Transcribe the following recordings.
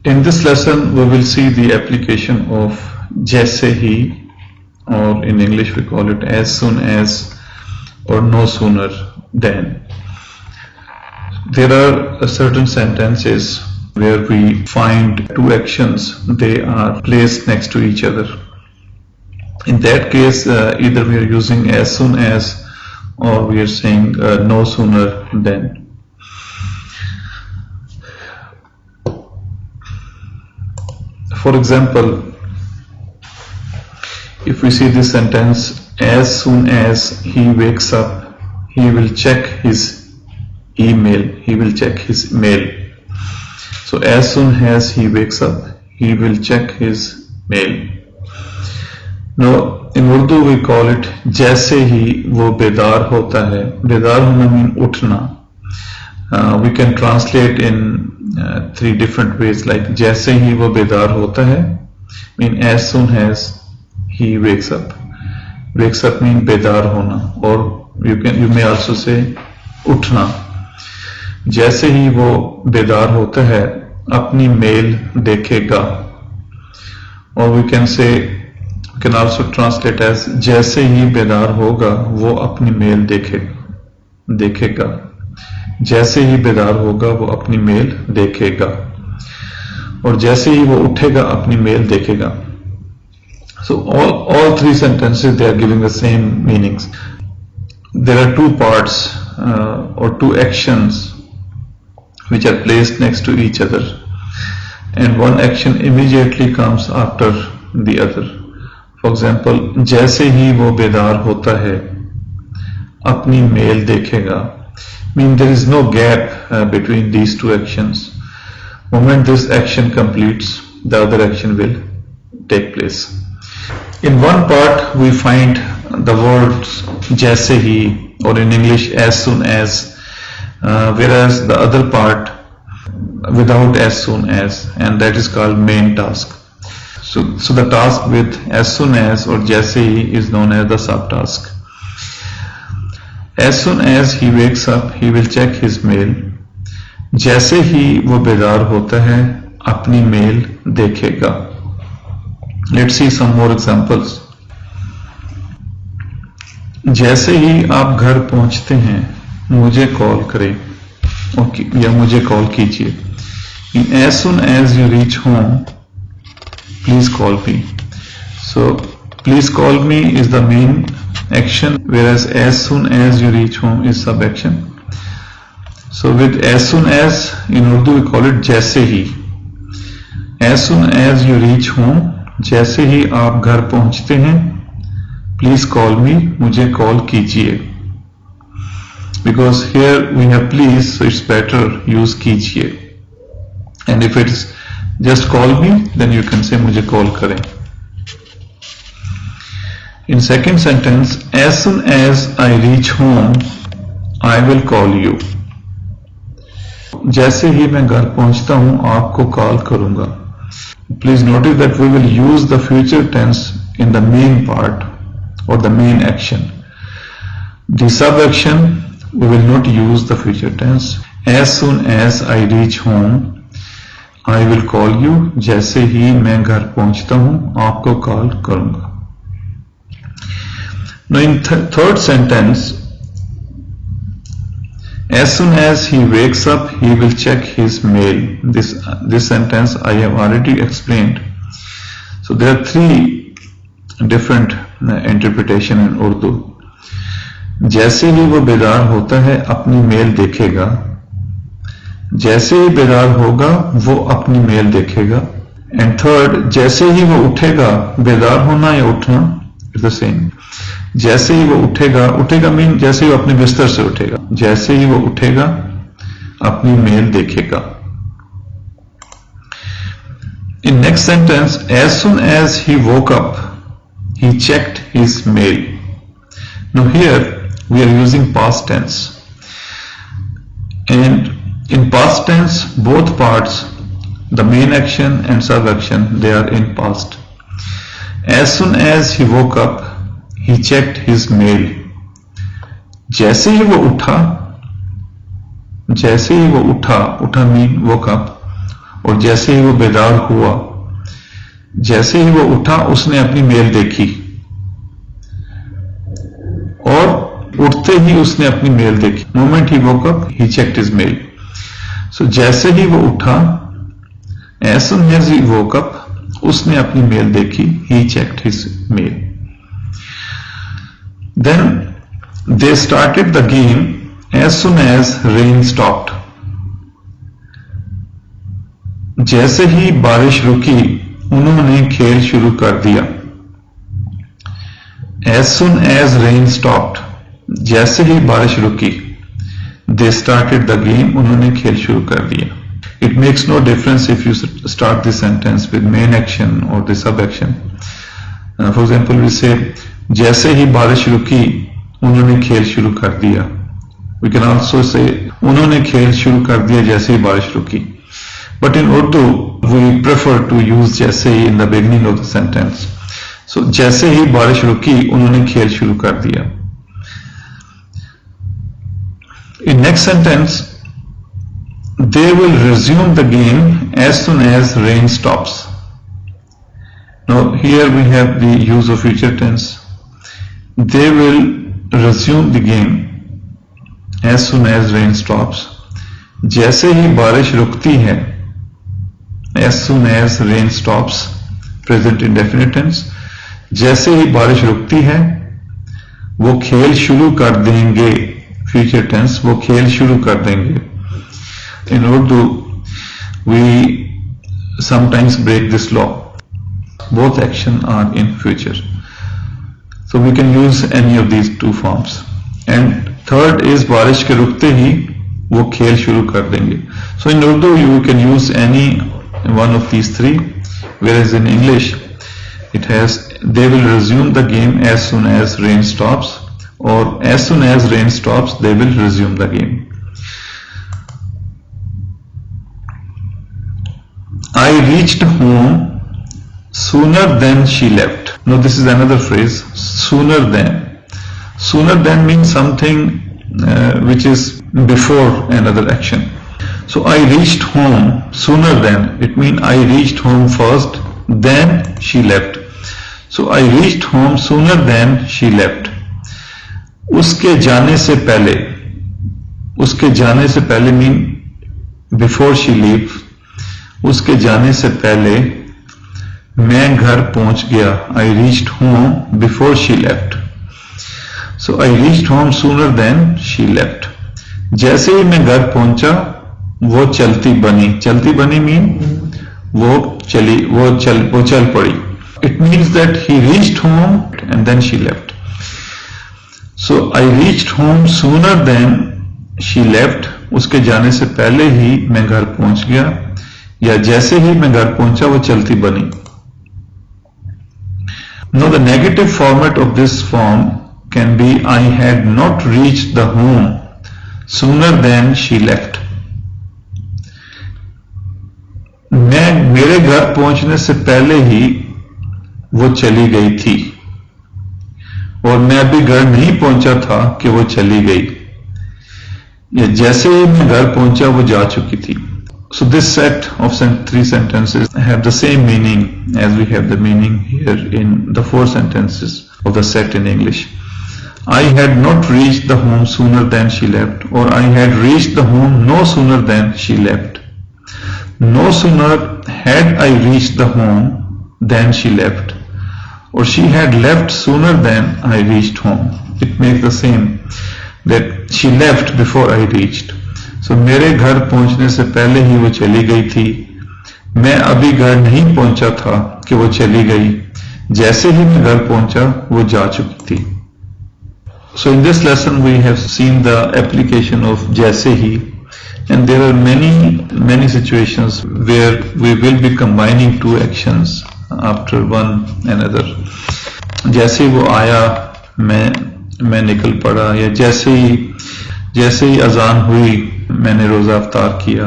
In this lesson, we will see the application of jaise hi, or in English we call it as soon as or no sooner than. There are certain sentences where we find two actions, they are placed next to each other. In that case, either we are using as soon as or we are saying no sooner than. For example, if we see this sentence, as soon as he wakes up, he will check his email. He will check his mail. So as soon as he wakes up, he will check his mail. Now in Urdu we call it जैसे ही वो बेदार होता है. बेदार होना mean उठना. We can translate in three different ways, like जैसे ही वो बेदार होता है mean as soon as he wakes up. Wakes up mean बेदार होना, or you may also say उठना. जैसे ही वो बेदार होता है अपनी मेल देखेगा, or we can also translate as जैसे ही बेदार होगा वो अपनी मेल देखेगा. जैसे ही बेदार होगा वो अपनी मेल देखेगा, और जैसे ही वो उठेगा अपनी मेल देखेगा. So all three sentences, they are giving the same meanings. There are two parts or two actions which are placed next to each other, and one action immediately comes after the other. For example, जैसे ही वो बेदार होता है अपनी mail देखेगा mean there is no gap between these two actions. Moment this action completes, the other action will take place. In one part we find the words जैसे ही, or in English as soon as, whereas the other part without as soon as, and that is called main task. So the task with as soon as or जैसे ही is known as the subtask. As soon as he wakes up, he will check his mail. जैसे ही वो बेदार होता है अपनी mail देखेगा. Let's see some more examples. जैसे ही आप घर पहुंचते हैं मुझे कॉल करें, या मुझे कॉल कीजिए. As soon as you reach home, please call me. So please call me is the main action, whereas as soon as you reach home is sub action. So with as soon as in Urdu we call it जैसे ही. As soon as you reach home, जैसे ही आप घर पहुंचते हैं, please call me, मुझे call कीजिए. Because here we have please, so it's better use कीजिए. And if it's just call me, then you can say मुझे कॉल करें. In second sentence, as soon as I reach home, I will call you. जैसे ही मैं घर पहुंचता हूं आपको call करूंगा. Please notice that we will use the future tense in the main part or the main action. The sub action we will not use the future tense. As soon as I reach home, I will call you. जैसे ही मैं घर पहुंचता हूं आपको call करूंगा. Now in third sentence, as soon as he wakes up, he will check his mail. This sentence I have already explained. So there are three different interpretation in Urdu. जैसे ही वो बेदार होता है अपनी मेल देखेगा. जैसे ही बेदार होगा वो अपनी मेल देखेगा. And third, जैसे ही वो उठेगा, बेदार होना या उठना is the same. जैसे ही वो उठेगा मीन जैसे ही वो अपने बिस्तर से उठेगा. जैसे ही वो उठेगा अपनी मेल देखेगा. In next sentence, as soon as he woke up, he checked his mail. Now here we are using past tense, and in past tense both parts, the main action and sub action, they are in past. As soon as he woke up, he checked his mail. जैसे ही वो उठा mean woke up, और जैसे ही वो बेदार हुआ, जैसे ही वो उठा, उसने अपनी मेल देखी और उठते ही उसने अपनी मेल देखी. Moment he woke up, he checked his mail. So जैसे ही वो उठा, as soon as he woke up, उसने अपनी मेल देखी, he checked his mail. Then they started the game as soon as rain stopped. जैसे ही बारिश रुकी, उन्होंने खेल शुरू कर दिया. As soon as rain stopped, जैसे ही बारिश रुकी, they started the game, उन्होंने खेल शुरू कर दिया. It makes no difference if you start the sentence with main action or the sub action. For example, we say, जैसे ही बारिश रुकी, उन्होंने खेल शुरू कर दिया. We can also say, उन्होंने खेल शुरू कर दिया जैसे ही बारिश रुकी. But in Urdu, we prefer to use जैसे ही in the beginning of the sentence. So, जैसे ही बारिश रुकी, उन्होंने खेल शुरू कर दिया. In next sentence, they will resume the game as soon as rain stops. Now, here we have the use of future tense. They will resume the game as soon as rain stops. जैसे ही बारिश रुकती है, as soon as rain stops, present indefinite tense. जैसे ही बारिश रुकती है, वो खेल शुरू कर देंगे, future tense, वो खेल शुरू कर देंगे. In Urdu, we sometimes break this law. Both action are in future. So we can use any of these two forms. And third is बारिश के रुकते ही वो खेल शुरू कर देंगे. So in Urdu you can use any one of these three, whereas in English it has they will resume the game as soon as rain stops, or as soon as rain stops they will resume the game. I reached home sooner than she left. Now this is another phrase, sooner than. Sooner than means something which is before another action. So I reached home sooner than, it means I reached home first, then she left. So I reached home sooner than she left. उसके जाने से पहले, उसके जाने से पहले mean before she leave, उसके जाने से पहले मैं घर पहुंच गया. I reached home before she left. So I reached home sooner than she left. जैसे ही मैं घर पहुंचा, वो चलती बनी. चलती बनी मीन वो चल पड़ी. It means that he reached home and then she left. So I reached home sooner than she left. उसके जाने से पहले ही मैं घर पहुंच गया, या जैसे ही मैं घर पहुंचा वो चलती बनी. Now the negative format of this form can be I had not reached the home sooner than she left. मेरे घर पहुंचने से पहले ही वो चली गई थी, और मैं अभी घर नहीं पहुंचा था कि वो चली गई, या जैसे ही मैं घर पहुंचा वो जा चुकी थी. So this set of three sentences have the same meaning as we have the meaning here in the four sentences of the set in English. I had not reached the home sooner than she left, or I had reached the home no sooner than she left. No sooner had I reached the home than she left, or she had left sooner than I reached home. It makes the same, that she left before I reached. So मेरे घर पहुंचने से पहले ही वो चली गई थी, मैं अभी घर नहीं पहुंचा था कि वो चली गई, जैसे ही मैं घर पहुंचा वो जा चुकी थी. So in this lesson we have seen the application of जैसे ही, and there are many situations where we will be combining two actions after one another. जैसे ही वो आया मैं निकल पड़ा, या जैसे ही अजान हुई मैंने रोजा अफ्तार किया,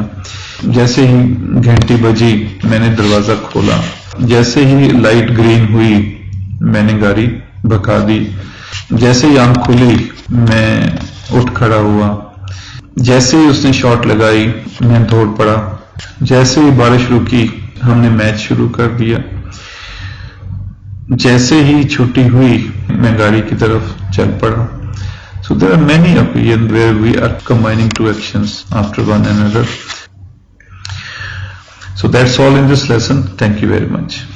जैसे ही घंटी बजी मैंने दरवाजा खोला, जैसे ही लाइट ग्रीन हुई मैंने गाड़ी भगा दी, जैसे ही आंख खुली मैं उठ खड़ा हुआ, जैसे ही उसने शॉट लगाई मैं दौड़ पड़ा, जैसे ही बारिश रुकी हमने मैच शुरू कर दिया। जैसे ही छुट्टी हुई मैं गाड़ी की तरफ चल पड़ा। So there are many occasions where we are combining two actions after one another. So that's all in this lesson. Thank you very much.